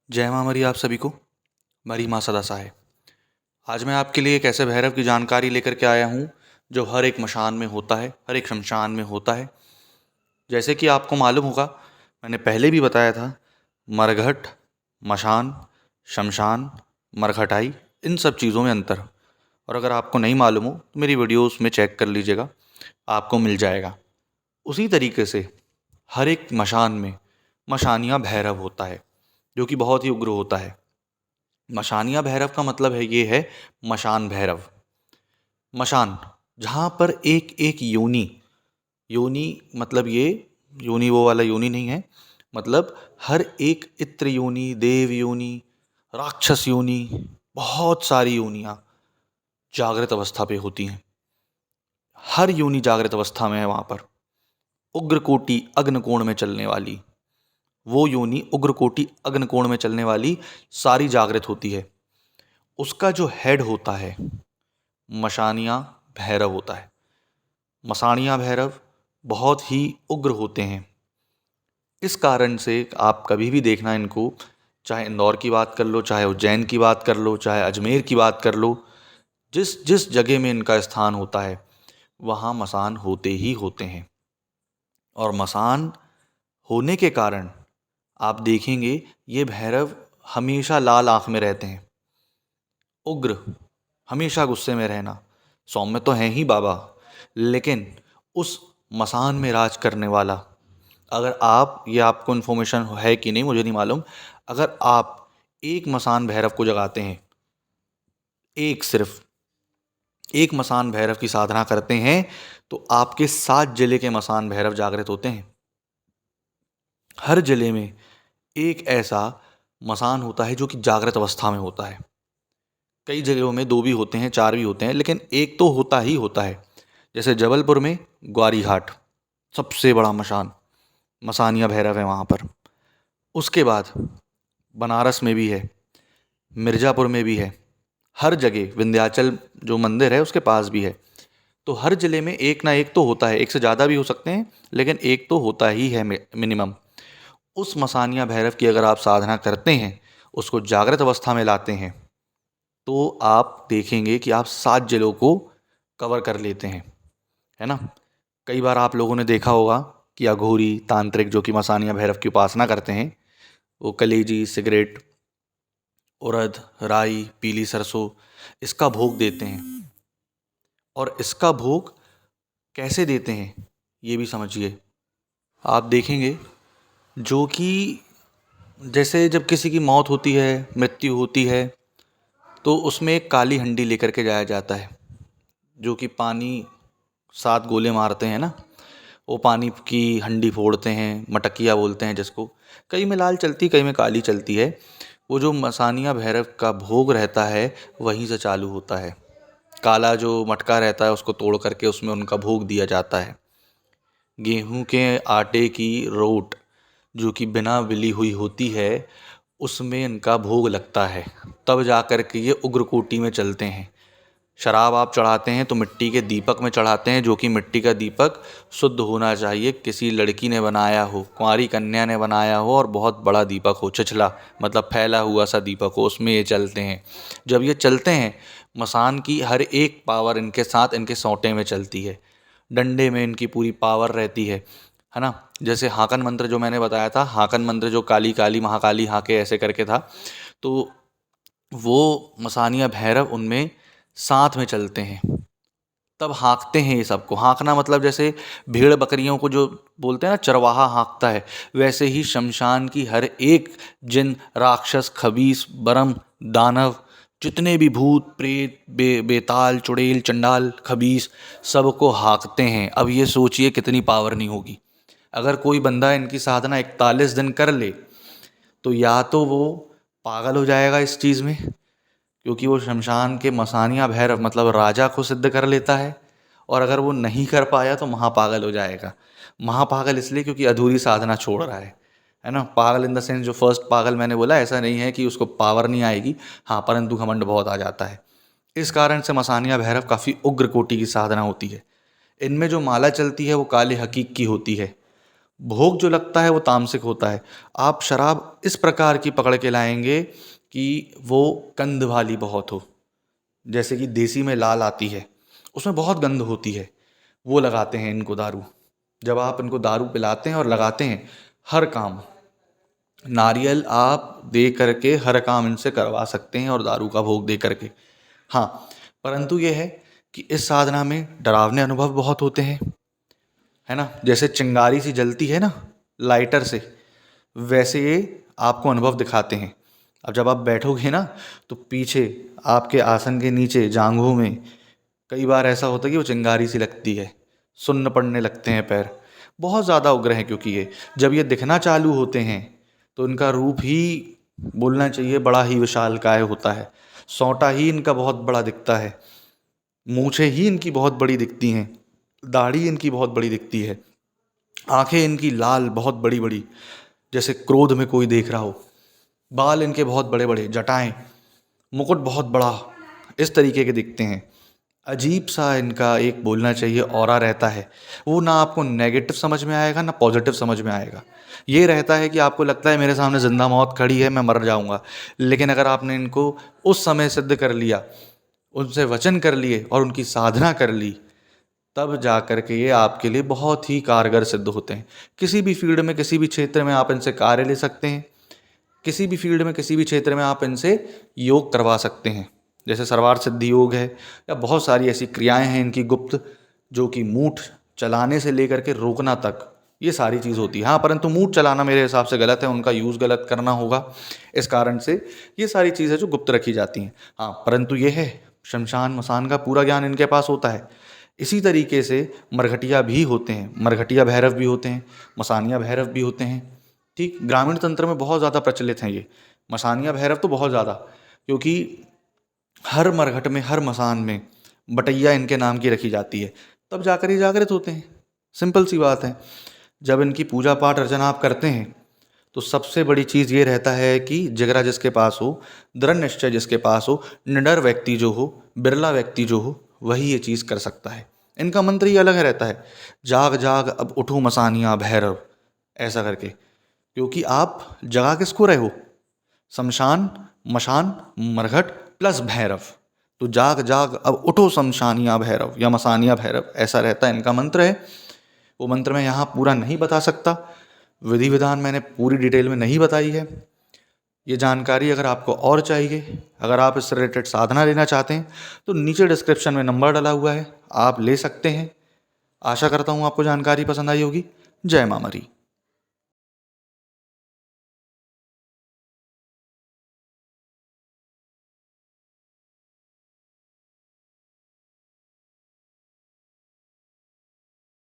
जय माँ मरी आप सभी को। मरी माँ सदा सहाय। आज मैं आपके लिए एक ऐसे भैरव की जानकारी लेकर के आया हूँ जो हर एक मशान में होता है, हर एक शमशान में होता है। जैसे कि आपको मालूम होगा, मैंने पहले भी बताया था, मरघट, मशान, शमशान, मरघटाई, इन सब चीज़ों में अंतर। और अगर आपको नहीं मालूम हो तो मेरी वीडियोस में चेक कर लीजिएगा, आपको मिल जाएगा। उसी तरीके से हर एक मशान में मशानिया भैरव होता है जो कि बहुत ही उग्र होता है। मशानिया भैरव का मतलब है ये है मशान भैरव। मशान जहाँ पर एक एक योनि, योनि मतलब ये योनि वो वाला योनि नहीं है, मतलब हर एक इत्र योनि, देव योनि, राक्षस योनि, बहुत सारी योनियाँ जागृत अवस्था पे होती हैं। हर योनि जागृत अवस्था में है वहाँ पर। उग्रकोटि अग्निकोण में चलने वाली वो योनि, उग्रकोटि अग्निकोण में चलने वाली सारी जागृत होती है। उसका जो हेड होता है मशानिया भैरव होता है। मसाणिया भैरव बहुत ही उग्र होते हैं। इस कारण से आप कभी भी देखना इनको, चाहे इंदौर की बात कर लो, चाहे उज्जैन की बात कर लो, चाहे अजमेर की बात कर लो, जिस जिस जगह में इनका स्थान होता है वहाँ मसान होते ही होते हैं। और मसान होने के कारण आप देखेंगे ये भैरव हमेशा लाल आंख में रहते हैं। उग्र, हमेशा गुस्से में रहना। सौम्य तो हैं ही बाबा, लेकिन उस मसान में राज करने वाला, अगर आप, ये आपको इन्फॉर्मेशन है कि नहीं मुझे नहीं मालूम, अगर आप एक मसान भैरव को जगाते हैं, एक सिर्फ एक मसान भैरव की साधना करते हैं, तो आपके 7 जिले के मसान भैरव जागृत होते हैं। हर जिले में एक ऐसा मसान होता है जो कि जागृत अवस्था में होता है। कई जगहों में 2 भी होते हैं, 4 भी होते हैं, लेकिन एक तो होता ही होता है। जैसे जबलपुर में ग्वारी घाट सबसे बड़ा मशान, मसानिया भैरव है वहाँ पर। उसके बाद बनारस में भी है, मिर्ज़ापुर में भी है, हर जगह विंध्याचल जो मंदिर है उसके पास भी है। तो हर ज़िले में एक ना एक तो होता है, एक से ज़्यादा भी हो सकते हैं, लेकिन एक तो होता ही है मिनिमम। उस मसानिया भैरव की अगर आप साधना करते हैं, उसको जागृत अवस्था में लाते हैं, तो आप देखेंगे कि आप 7 जिलों को कवर कर लेते हैं, है ना। कई बार आप लोगों ने देखा होगा कि अघोरी तांत्रिक जो कि मसानिया भैरव की उपासना करते हैं, वो कलेजी, सिगरेट, उड़द, राई, पीली सरसों, इसका भोग देते हैं। और इसका भोग कैसे देते हैं ये भी समझिए। आप देखेंगे जो कि जैसे जब किसी की मौत होती है, मृत्यु होती है, तो उसमें एक काली हंडी लेकर के जाया जाता है, जो कि पानी 7 गोले मारते हैं ना, वो पानी की हंडी फोड़ते हैं, मटकिया बोलते हैं जिसको। कई में लाल चलती, कई में काली चलती है। वो जो मसानिया भैरव का भोग रहता है वहीं से चालू होता है। काला जो मटका रहता है उसको तोड़ करके उसमें उनका भोग दिया जाता है। गेहूं के आटे की रोट जो कि बिना विली हुई होती है, उसमें इनका भोग लगता है, तब जा कर के ये उग्रकोटि में चलते हैं। शराब आप चढ़ाते हैं तो मिट्टी के दीपक में चढ़ाते हैं, जो कि मिट्टी का दीपक शुद्ध होना चाहिए, किसी लड़की ने बनाया हो, कुंवारी कन्या ने बनाया हो, और बहुत बड़ा दीपक हो, छिछला मतलब फैला हुआ सा दीपक हो, उसमें ये चलते हैं। जब ये चलते हैं, मसान की हर एक पावर इनके साथ, इनके सोंटे में चलती है। डंडे में इनकी पूरी पावर रहती है ना। जैसे हाकन मंत्र जो मैंने बताया था, हाकन मंत्र जो काली काली महाकाली हाके ऐसे करके था, तो वो मसानिया भैरव उनमें साथ में चलते हैं, तब हाँकते हैं ये सबको। हाँकना मतलब जैसे भेड़ बकरियों को जो बोलते हैं ना, चरवाहा हाँकता है, वैसे ही शमशान की हर एक जिन, राक्षस, खबीस, बरम, दानव, जितने भी भूत प्रेत, बेताल, चुड़ैल, चंडाल, खबीस, सबको हाँकते हैं। अब ये सोचिए कितनी पावर नहीं होगी। अगर कोई बंदा इनकी साधना 41 दिन कर ले, तो या तो वो पागल हो जाएगा इस चीज़ में, क्योंकि वो शमशान के मसानिया भैरव मतलब राजा को सिद्ध कर लेता है, और अगर वो नहीं कर पाया तो महापागल हो जाएगा। महापागल इसलिए क्योंकि अधूरी साधना छोड़ रहा है ना। पागल इन द सेंस, जो फर्स्ट पागल मैंने बोला, ऐसा नहीं है कि उसको पावर नहीं आएगी, हाँ, परंतु घमंड बहुत आ जाता है। इस कारण से मसानिया भैरव काफ़ी उग्र कोटि की साधना होती है। इनमें जो माला चलती है वो काले हकीक की होती है, भोग जो लगता है वो तामसिक होता है। आप शराब इस प्रकार की पकड़ के लाएंगे कि वो गंध वाली बहुत हो, जैसे कि देसी में लाल आती है, उसमें बहुत गंध होती है, वो लगाते हैं इनको दारू। जब आप इनको दारू पिलाते हैं और लगाते हैं, हर काम नारियल आप दे करके हर काम इनसे करवा सकते हैं और दारू का भोग दे करके। हाँ, परंतु ये है कि इस साधना में डरावने अनुभव बहुत होते हैं, है ना। जैसे चिंगारी सी जलती है ना लाइटर से, वैसे ये आपको अनुभव दिखाते हैं। अब जब आप बैठोगे ना, तो पीछे आपके आसन के नीचे जांघों में कई बार ऐसा होता है कि वो चिंगारी सी लगती है, सुन्न पड़ने लगते हैं पैर। बहुत ज़्यादा उग्र हैं, क्योंकि ये जब ये दिखना चालू होते हैं तो इनका रूप ही बोलना चाहिए बड़ा ही विशालकाय होता है। सौंटा ही इनका बहुत बड़ा दिखता है, मूछें ही इनकी बहुत बड़ी दिखती हैं, दाढ़ी इनकी बहुत बड़ी दिखती है, आंखें इनकी लाल बहुत बड़ी बड़ी, जैसे क्रोध में कोई देख रहा हो, बाल इनके बहुत बड़े बड़े, जटाएं, मुकुट बहुत बड़ा, इस तरीके के दिखते हैं। अजीब सा इनका एक बोलना चाहिए ऑरा रहता है। वो ना आपको नेगेटिव समझ में आएगा ना पॉजिटिव समझ में आएगा। ये रहता है कि आपको लगता है मेरे सामने जिंदा मौत खड़ी है, मैं मर जाऊंगा। लेकिन अगर आपने इनको उस समय सिद्ध कर लिया, उनसे वचन कर लिए और उनकी साधना कर ली, तब जा कर के ये आपके लिए बहुत ही कारगर सिद्ध होते हैं। किसी भी फील्ड में, किसी भी क्षेत्र में आप इनसे कार्य ले सकते हैं। किसी भी फील्ड में, किसी भी क्षेत्र में आप इनसे योग करवा सकते हैं। जैसे सर्वार्थ सिद्धि योग है, या बहुत सारी ऐसी क्रियाएं हैं इनकी गुप्त, जो कि मूठ चलाने से लेकर के रोकना तक ये सारी चीज़ होती है। हाँ, परंतु मूठ चलाना मेरे हिसाब से गलत है, उनका यूज़ गलत करना होगा। इस कारण से ये सारी चीज़ें जो गुप्त रखी जाती हैं। हाँ, परंतु ये है शमशान मसान का पूरा ज्ञान इनके पास होता है। इसी तरीके से मरघटिया भी होते हैं, मरघटिया भैरव भी होते हैं, मसानिया भैरव भी होते हैं। ठीक, ग्रामीण तंत्र में बहुत ज़्यादा प्रचलित हैं ये मसानिया भैरव, तो बहुत ज़्यादा, क्योंकि हर मरघट में, हर मसान में बटैया इनके नाम की रखी जाती है, तब जाकर ये जागृत होते हैं। सिंपल सी बात है। जब इनकी पूजा पाठ अर्चना आप करते हैं, तो सबसे बड़ी चीज़ ये रहता है कि जिगरा जिसके पास हो, दृढ़ निश्चय जिसके पास हो, निडर व्यक्ति जो हो, बिरला व्यक्ति जो हो, वही ये चीज़ कर सकता है। इनका मंत्र ही अलग रहता है, जाग जाग अब उठो मसानिया भैरव, ऐसा करके। क्योंकि आप जगा किसको रहे हो? शमशान, मशान, मरघट प्लस भैरव। तो जाग जाग अब उठो शमशानिया भैरव या मसानिया भैरव, ऐसा रहता है इनका मंत्र है। वो मंत्र मैं यहाँ पूरा नहीं बता सकता, विधि विधान मैंने पूरी डिटेल में नहीं बताई है। ये जानकारी अगर आपको और चाहिए, अगर आप इससे रिलेटेड साधना लेना चाहते हैं, तो नीचे डिस्क्रिप्शन में नंबर डला हुआ है, आप ले सकते हैं। आशा करता हूँ आपको जानकारी पसंद आई होगी। जय माँ मरी।